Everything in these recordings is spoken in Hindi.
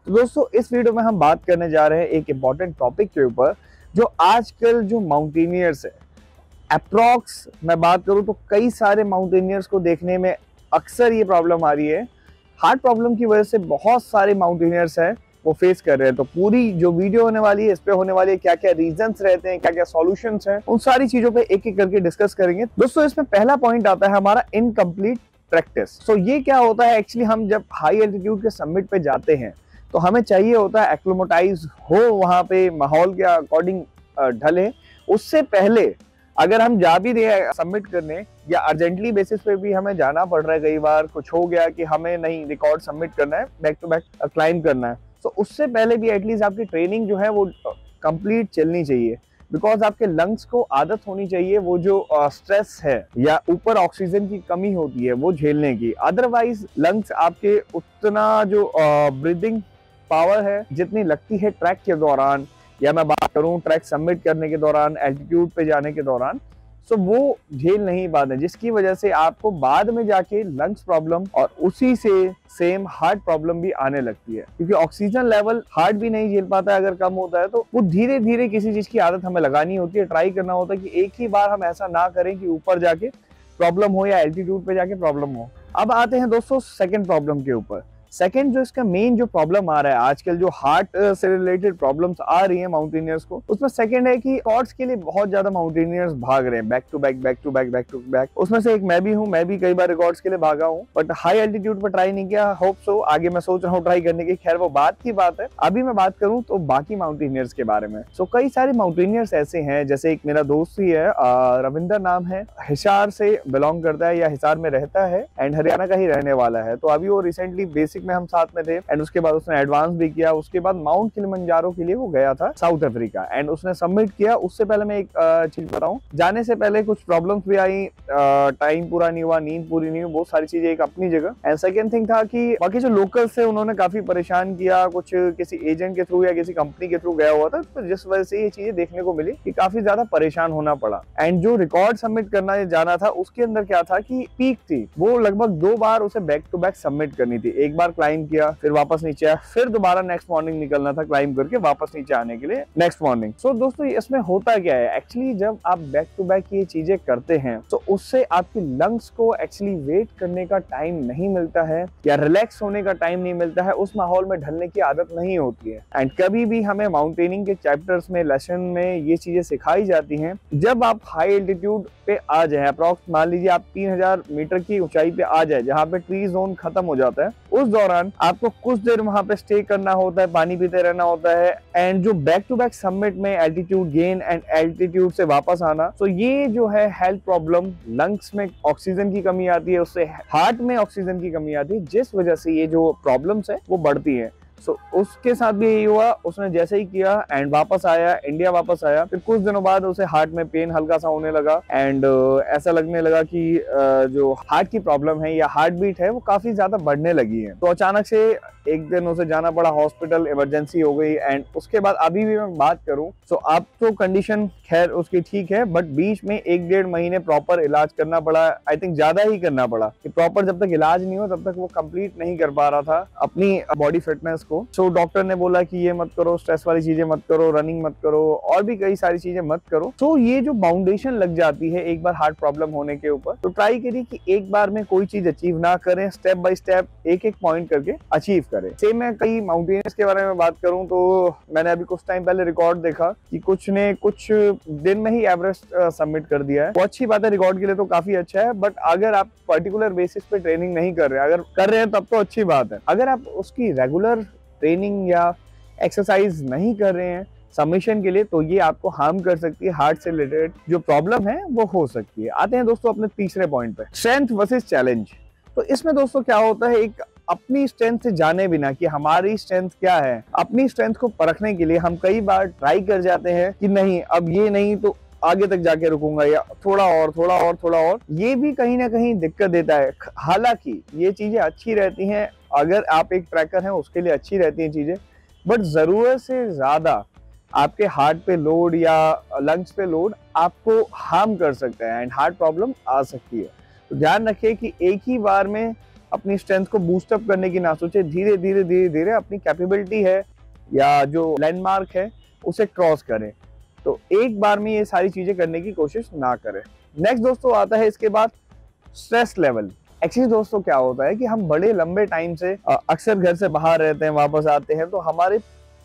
तो दोस्तों इस वीडियो में हम बात करने जा रहे हैं एक इम्पॉर्टेंट टॉपिक के ऊपर, जो आजकल जो माउंटेनियर्स है, अप्रॉक्स मैं बात करूं तो कई सारे माउंटेनियर्स को देखने में अक्सर ये प्रॉब्लम आ रही है। हार्ट प्रॉब्लम की वजह से बहुत सारे माउंटेनियर्स हैं वो फेस कर रहे हैं। तो पूरी जो वीडियो होने वाली है इस पे होने वाली है क्या क्या रीजंस रहते हैं, क्या क्या सॉल्यूशंस हैं, उन सारी चीजों पे एक एक करके डिस्कस करेंगे। दोस्तों इसमें पहला पॉइंट आता है हमारा इनकम्प्लीट प्रैक्टिस। सो ये क्या होता है, एक्चुअली हम जब हाई एल्टीट्यूड के समिट पे जाते हैं तो हमें चाहिए होता है एक्लिमेटाइज हो, वहां पे माहौल के अकॉर्डिंग ढले। उससे पहले अगर हम जा भी रहे हैं सबमिट करने या अर्जेंटली बेसिस पे भी हमें जाना पड़ रहा है, कई बार कुछ हो गया कि हमें नहीं रिकॉर्ड सबमिट करना है, बैक टू बैक क्लाइम करना है, तो उससे पहले भी एटलीस्ट आपकी ट्रेनिंग जो है वो कंप्लीट चलनी चाहिए। बिकॉज आपके लंग्स को आदत होनी चाहिए वो जो स्ट्रेस है या ऊपर ऑक्सीजन की कमी होती है वो झेलने की। अदरवाइज लंग्स आपके उतना जो ब्रीदिंग पावर है जितनी लगती है ट्रैक के दौरान, या मैं बात करूं ट्रैक सबमिट करने के दौरान, एल्टीट्यूड पे जाने के दौरान, सो वो झेल नहीं पाते, जिसकी वजह से आपको बाद में जाके लंग्स प्रॉब्लम और उसी से सेम हार्ट प्रॉब्लम भी आने लगती है। क्योंकि ऑक्सीजन लेवल हार्ट भी नहीं झेल पाता है अगर कम होता है, तो वो धीरे धीरे किसी चीज की आदत हमें लगानी होती है, ट्राई करना होता है कि एक ही बार हम ऐसा ना करें कि ऊपर जाके प्रॉब्लम हो या एल्टीट्यूड पे जाके प्रॉब्लम हो। अब आते हैं दोस्तों सेकेंड प्रॉब्लम के ऊपर। सेकंड जो इसका मेन जो प्रॉब्लम आ रहा है आजकल, जो हार्ट से रिलेटेड प्रॉब्लम्स आ रही है माउंटेनियर्स को, उसमें सेकंड है कि रिकॉर्ड्स के लिए बहुत ज्यादा माउंटेनियर्स भाग रहे हैं, back to back back to back back to back. उसमें से एक मैं भी हूँ, मैं भी कई बार रिकॉर्ड्स के लिए भागा हूँ, बट हाई एल्टीट्यूड पर ट्राई नहीं किया। होप सो आगे मैं सोच रहा हूँ ट्राई करने की, खैर वो बात की बात है। अभी मैं बात करूँ तो बाकी माउंटेनियर्स के बारे में। सो कई सारे माउंटेनियर्स ऐसे हैं, जैसे एक मेरा दोस्त ही है, रविंदर नाम है, हिसार से बिलोंग करता है या हिसार में रहता है एंड हरियाणा का ही रहने वाला है। तो अभी वो रिसेंटली बेसिक में हम साथ में थे एंड उसके बाद उसने एडवांस भी किया। उसके बाद माउंट किलिमंजारो के लिए वो गया था साउथ अफ्रीका एंड उसने सबमिट किया। उससे पहले मैं एक चीज बताऊं, जाने से पहले कुछ प्रॉब्लम्स भी आई, टाइम पूरा नहीं हुआ, नींद पूरी नहीं हुई, बहुत सारी चीजें एक अपनी जगह। एंड सेकंड थिंग था कि बाकी जो लोकल्स थे उन्होंने काफी परेशान किया, कुछ किसी एजेंट के थ्रू या किसी कंपनी के थ्रू गया हुआ था, तो जिस वजह से ये चीजें देखने को मिली कि काफी ज्यादा परेशान होना पड़ा। एंड जो रिकॉर्ड सबमिट करना जाना था उसके अंदर क्या था कि पीक थी, वो लगभग 2 बार उसे बैक टू बैक सबमिट करनी थी। एक बार क्लाइम किया, फिर वापस नीचे आया, फिर दोबारा नेक्स्ट मॉर्निंग निकलना था क्लाइम करके वापस नीचे आने के लिए नेक्स्ट मॉर्निंग। सो दोस्तों इसमें होता क्या है, एक्चुअली जब आप बैक टू बैक ये चीजें करते हैं तो उससे आपके लंग्स को एक्चुअली वेट करने का टाइम नहीं मिलता है या रिलैक्स होने का टाइम नहीं मिलता है, उस माहौल में ढलने की आदत नहीं होती है। एंड कभी भी हमें माउंटेनिंग के चैप्टर्स में, लेसन में ये चीजें सिखाई जाती हैं, जब आप हाई एल्टीट्यूड पे आ जाए, अप्रॉक्स मान लीजिए आप 3000 मीटर की ऊंचाई पे आ जाए जहाँ पे ट्री जोन खत्म हो जाता है, उस दौरान आपको कुछ देर वहां पे स्टे करना होता है, पानी पीते रहना होता है। एंड जो बैक टू बैक सबमिट में एल्टीट्यूड गेन एंड एल्टीट्यूड से वापस आना, तो ये जो है हेल्थ प्रॉब्लम, लंग्स में ऑक्सीजन की कमी आती है, उससे हार्ट में ऑक्सीजन की कमी आती है, जिस वजह से ये जो प्रॉब्लम्स है वो बढ़ती है। सो उसके साथ भी यही हुआ, उसने जैसे ही किया एंड वापस आया, इंडिया वापस आया, फिर कुछ दिनों बाद उसे हार्ट में पेन हल्का सा होने लगा एंड ऐसा लगने लगा कि जो हार्ट की प्रॉब्लम है या हार्ट बीट है वो काफी ज्यादा बढ़ने लगी है। तो अचानक से एक दिन उसे जाना पड़ा हॉस्पिटल, इमरजेंसी हो गई। एंड उसके बाद अभी भी मैं बात करूं तो अब तो कंडीशन खैर उसकी ठीक है, बट बीच में 1-1.5 महीने प्रॉपर इलाज करना पड़ा। आई थिंक ज्यादा ही करना पड़ा कि प्रॉपर जब तक इलाज नहीं हो तब तक वो कंप्लीट नहीं कर पा रहा था अपनी बॉडी फिटनेस को। सो डॉक्टर ने बोला कि ये मत करो, स्ट्रेस वाली चीजें मत करो, रनिंग मत करो, और भी कई सारी चीजें मत करो। तो ये जो बाउंडेशन लग जाती है एक बार हार्ट प्रॉब्लम होने के ऊपर, तो ट्राई करिए कि एक बार में कोई चीज अचीव ना करें, स्टेप बाय स्टेप एक एक पॉइंट करके अचीव करें। सेम मैं कई माउंटेनियर्स के बारे में बात करूं तो मैंने अभी कुछ टाइम पहले रिकॉर्ड देखा कि कुछ ने कुछ दिन में ही एवरेस्ट सबमिट कर दिया है। वो अच्छी बात है, रिकॉर्ड के लिए तो काफी अच्छा है, बट अगर आप पर्टिकुलर बेसिस पे ट्रेनिंग नहीं कर रहे, अगर कर रहे हैं तब तो अच्छी बात है। अगर आप उसकी रेगुलर ट्रेनिंग या एक्सरसाइज नहीं कर रहे हैं सबमिशन के लिए, तो ये आपको हार्म कर सकती है, हार्ट से रिलेटेड जो प्रॉब्लम है वो हो सकती है। आते हैं दोस्तों अपने तीसरे पॉइंट पे, स्ट्रेंथ वर्सेस चैलेंज। तो इसमें दोस्तों क्या होता है, एक अपनी स्ट्रेंथ से जाने बिना कि हमारी स्ट्रेंथ क्या है, अपनी स्ट्रेंथ को परखने के लिए हम कई बार ट्राई कर जाते हैं कि नहीं अब ये नहीं तो आगे तक जाके रुकूंगा, या थोड़ा और थोड़ा और थोड़ा और। ये भी कहीं ना कहीं दिक्कत देता है। हालांकि ये चीजें अच्छी रहती हैं, अगर आप एक ट्रैकर हैं उसके लिए अच्छी रहती हैं चीजें, बट जरूरत से ज्यादा आपके हार्ट पे लोड या लंग्स पे लोड आपको हार्म कर सकता है एंड हार्ट प्रॉब्लम आ सकती है। तो ध्यान रखिए कि एक ही बार में अपनी स्ट्रेंथ को बूस्टअप करने की ना सोचे, धीरे धीरे धीरे धीरे अपनी कैपेबिलिटी है या जो लैंडमार्क है उसे क्रॉस करें। तो एक बार में ये सारी चीजें करने की कोशिश ना करें। नेक्स्ट दोस्तों आता है इसके बाद स्ट्रेस लेवल। एक्चुअली दोस्तों क्या होता है कि हम बड़े लंबे टाइम से अक्सर घर से बाहर रहते हैं, वापस आते हैं, तो हमारे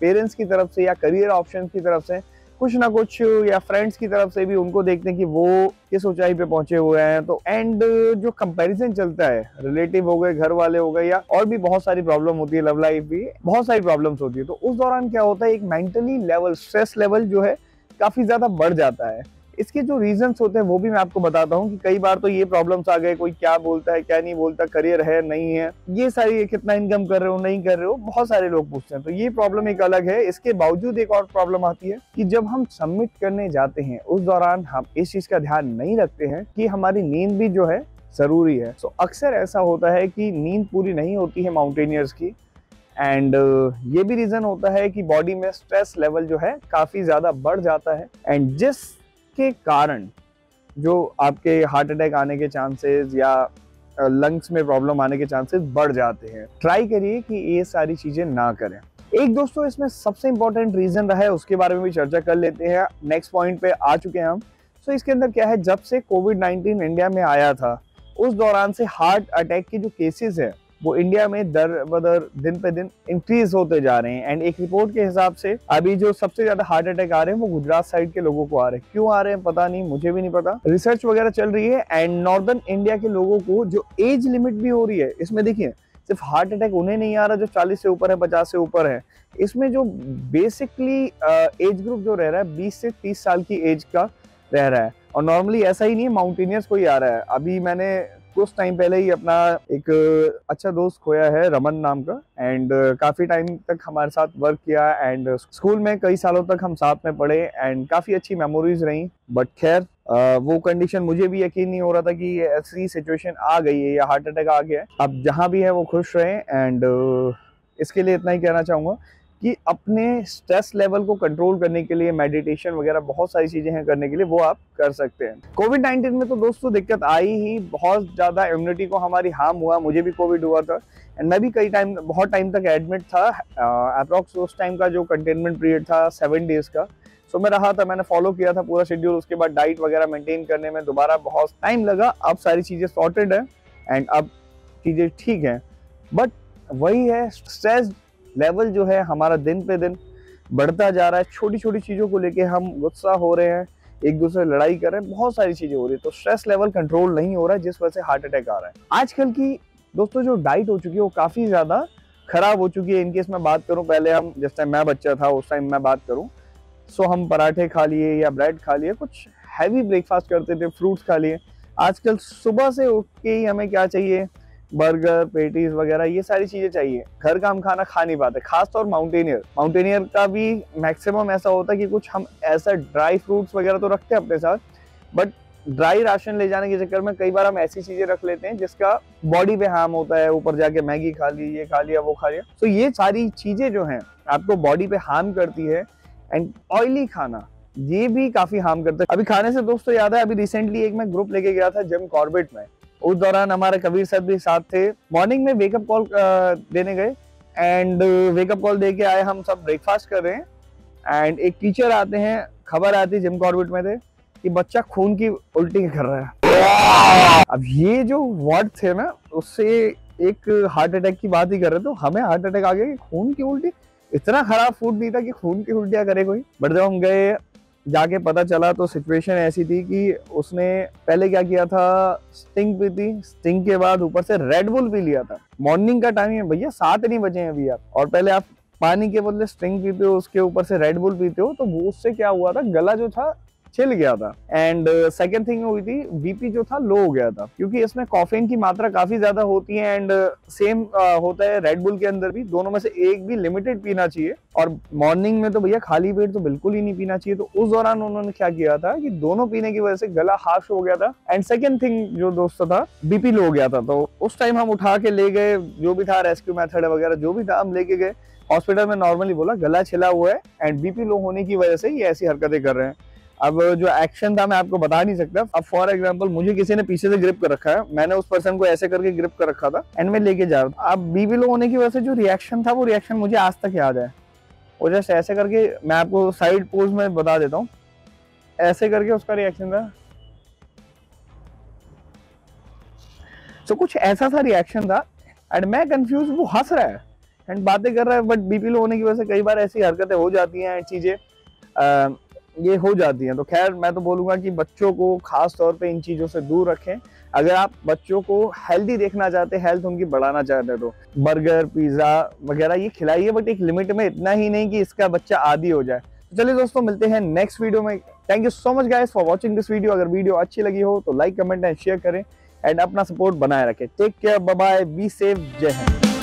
पेरेंट्स की तरफ से या करियर ऑप्शन की तरफ से कुछ ना कुछ, या फ्रेंड्स की तरफ से भी उनको देखते हैं कि वो किस ऊंचाई पे पहुंचे हुए हैं। तो एंड जो कंपैरिजन चलता है, रिलेटिव हो गए, घर वाले हो गए, या और भी बहुत सारी प्रॉब्लम होती है, लव लाइफ भी बहुत सारी प्रॉब्लम्स होती है। तो उस दौरान क्या होता है, एक मेंटली लेवल, स्ट्रेस लेवल जो है काफी ज्यादा बढ़ जाता है। इसके जो रीजंस होते हैं वो भी मैं आपको बताता हूँ कि कई बार तो ये प्रॉब्लम्स आ गए, कोई क्या बोलता है क्या नहीं बोलता, करियर है नहीं है, ये सारी, कितना इनकम कर रहे हो नहीं कर रहे हो, बहुत सारे लोग पूछते हैं। तो ये प्रॉब्लम एक अलग है। इसके बावजूद एक और प्रॉब्लम आती है कि जब हम सबमिट करने जाते हैं उस दौरान हम इस चीज का ध्यान नहीं रखते हैं कि हमारी नींद भी जो है जरूरी है। तो अक्सर ऐसा होता है कि नींद पूरी नहीं होती है माउंटेनियर्स की, एंड ये भी रीजन होता है कि बॉडी में स्ट्रेस लेवल जो है काफी ज्यादा बढ़ जाता है, एंड जिसके कारण जो आपके हार्ट अटैक आने के चांसेस या लंग्स में प्रॉब्लम आने के चांसेस बढ़ जाते हैं। ट्राई करिए कि ये सारी चीजें ना करें। एक दोस्तों इसमें सबसे इंपॉर्टेंट रीजन रहा है, उसके बारे में भी चर्चा कर लेते हैं। नेक्स्ट पॉइंट पे आ चुके हैं हम। सो इसके अंदर क्या है, जब से कोविड-19 इंडिया में आया था उस दौरान से हार्ट अटैक के जो केसेस है वो इंडिया में दर बदर दिन पे दिन इंक्रीज होते जा रहे हैं। एंड एक रिपोर्ट के हिसाब से अभी जो सबसे ज्यादा हार्ट अटैक आ रहे हैं वो गुजरात साइड के लोगों को आ रहे हैं। क्यों आ रहे हैं पता नहीं, मुझे भी नहीं पता, रिसर्च वगैरह चल रही है। एंड नॉर्दर्न इंडिया के लोगों को जो एज लिमिट भी हो रही है, इसमें देखिए सिर्फ हार्ट अटैक उन्हें नहीं आ रहा जो 40 से ऊपर है, 50 से ऊपर है। इसमें जो बेसिकली एज ग्रुप जो रह रहा है 20 से 30 साल की एज का रह रहा है। और नॉर्मली ऐसा ही नहीं है, माउंटेनियर्स को ही आ रहा है। अभी मैंने कुछ टाइम पहले ही अपना एक अच्छा दोस्त खोया है, रमन नाम का, एंड काफी टाइम तक हमारे साथ वर्क किया, एंड स्कूल में कई सालों तक हम साथ में पढ़े, एंड काफी अच्छी मेमोरीज रही। बट खैर वो कंडीशन, मुझे भी यकीन नहीं हो रहा था कि ऐसी सिचुएशन आ गई है या हार्ट अटैक आ गया है। अब जहां भी है वो खुश रहे, एंड इसके लिए इतना ही कहना चाहूंगा कि अपने स्ट्रेस लेवल को कंट्रोल करने के लिए मेडिटेशन वगैरह बहुत सारी चीजें हैं करने के लिए, वो आप कर सकते हैं। कोविड-19 में तो दोस्तों दिक्कत आई ही, बहुत ज्यादा इम्यूनिटी को हमारी हार्म हुआ। मुझे भी कोविड हुआ था, एंड मैं भी बहुत टाइम तक एडमिट था। अप्रॉक्स उस टाइम का जो कंटेनमेंट पीरियड था 7 डेज का, सो मैं रहा था, मैंने फॉलो किया था पूरा शेड्यूल। उसके बाद डाइट वगैरह मेंटेन करने में दोबारा बहुत टाइम लगा। अब सारी चीजें सॉर्टेड है, एंड अब चीजें ठीक है। बट वही है, स्ट्रेस लेवल जो है हमारा दिन पे दिन बढ़ता जा रहा है। छोटी छोटी चीजों को लेके हम गुस्सा हो रहे हैं, एक दूसरे लड़ाई कर रहे हैं, बहुत सारी चीजें हो रही है। तो स्ट्रेस लेवल कंट्रोल नहीं हो रहा है, जिस वजह से हार्ट अटैक आ रहा है। आजकल की दोस्तों जो डाइट हो चुकी है वो काफी ज्यादा खराब हो चुकी है। इनकेस मैं बात करूं, पहले हम जिस टाइम मैं बच्चा था उस टाइम मैं बात करूं, सो हम पराठे खा लिए या ब्रेड खा लिए, कुछ हैवी ब्रेकफास्ट करते थे, फ्रूट्स खा लिए। आजकल सुबह से उठ के ही हमें क्या चाहिए, बर्गर, पेटीज वगैरह, ये सारी चीजें चाहिए। घर का हम खाना खा नहीं पाते, खासतौर माउंटेनियर का भी मैक्सिमम ऐसा होता है कि कुछ हम ऐसा ड्राई फ्रूट्स वगैरह तो रखते हैं अपने साथ, बट ड्राई राशन ले जाने के चक्कर में कई बार हम ऐसी चीजें रख लेते हैं जिसका बॉडी पे हार्म होता है। ऊपर जाके मैगी खा ली, ये खा लिया, वो खा लिया। तो ये सारी चीजें जो हैं आपको बॉडी पे हार्म करती है। एंड ऑयली खाना ये भी काफी हार्म करता है। अभी खाने से दोस्तों याद है, अभी रिसेंटली एक मैं ग्रुप लेके गया था जिम कॉर्बेट में। उस दौरान हमारे कबीर सर भी साथ थे। मॉर्निंग में वेकअप कॉल देने गए, एंड वेकअप कॉल दे के आए, हम सब ब्रेकफास्ट कर रहे हैं, एंड एक टीचर आते हैं, खबर आती जिम कॉर्बेट में थे कि बच्चा खून की उल्टी कर रहा है। अब ये जो वर्ड थे ना, उससे एक हार्ट अटैक की बात ही कर रहे थे, तो हमें हार्ट अटैक आ गया कि खून की उल्टी। इतना खराब फूड नहीं था कि खून की उल्टियां करे कोई। बट जब हम गए, जाके पता चला तो सिचुएशन ऐसी थी कि उसने पहले क्या किया था, स्टिंग पी थी, स्टिंग के बाद ऊपर से रेड बुल पी लिया था। मॉर्निंग का टाइम है भैया, 7 नहीं बजे हैं अभी आप, और पहले आप पानी के बदले स्टिंग पीते हो, उसके ऊपर से रेड बुल पीते हो। तो वो उससे क्या हुआ था, गला जो था छिल गया था। एंड सेकेंड थिंग हुई थी, बीपी जो था लो हो गया था, क्योंकि इसमें कॉफीन की मात्रा काफी ज्यादा होती है। एंड सेम होता है रेड बुल के अंदर भी। दोनों में से एक भी लिमिटेड पीना चाहिए, और मॉर्निंग में तो भैया खाली पेट तो बिल्कुल ही नहीं पीना चाहिए। तो उस दौरान उन्होंने क्या किया था कि दोनों पीने की वजह से गला हार्श हो गया था। एंड सेकेंड थिंग जो दोस्त था, बीपी लो हो गया था। तो उस टाइम हम उठा के ले गए, जो भी था रेस्क्यू मेथड वगैरह जो भी था हम लेके गए हॉस्पिटल में। नॉर्मली बोला गला छिला हुआ है एंड बीपी लो होने की वजह से ये ऐसी हरकतें कर रहे हैं। अब जो एक्शन था मैं आपको बता नहीं सकता। अब फॉर एग्जांपल मुझे किसी ने पीछे से ग्रिप कर रखा है, मैंने उस पर्सन को ऐसे करके ग्रिप कर रखा था एंड मैं लेके जा रहा था। अब बीबी लो होने की वजह से जो रिएक्शन था वो रिएक्शन मुझे आज तक याद है। वो जस्ट ऐसे करके, मैं आपको साइड पोज में बता देता हूँ, ऐसे करके उसका रिएक्शन था। तो कुछ ऐसा सा रिएक्शन था एंड मैं कंफ्यूज, वो हंस रहा है एंड बातें कर रहा है, बट बीपी लो होने की वजह से कई बार ऐसी हरकतें हो जाती हैं एंड चीजें ये हो जाती हैं। तो खैर मैं तो बोलूंगा कि बच्चों को खास तौर पे इन चीजों से दूर रखें। अगर आप बच्चों को हेल्दी देखना चाहते हैं, हेल्थ उनकी बढ़ाना चाहते हैं, तो बर्गर पिज्जा वगैरह ये खिलाइए, बट एक लिमिट में, इतना ही नहीं कि इसका बच्चा आदी हो जाए। तो चलिए दोस्तों, मिलते हैं नेक्स्ट वीडियो में। Thank you so much guys for watching this video. अगर वीडियो अच्छी लगी हो तो लाइक कमेंट एंड शेयर करें एंड अपना सपोर्ट बनाए रखें। Take care, bye bye, be safe, जय हिंद।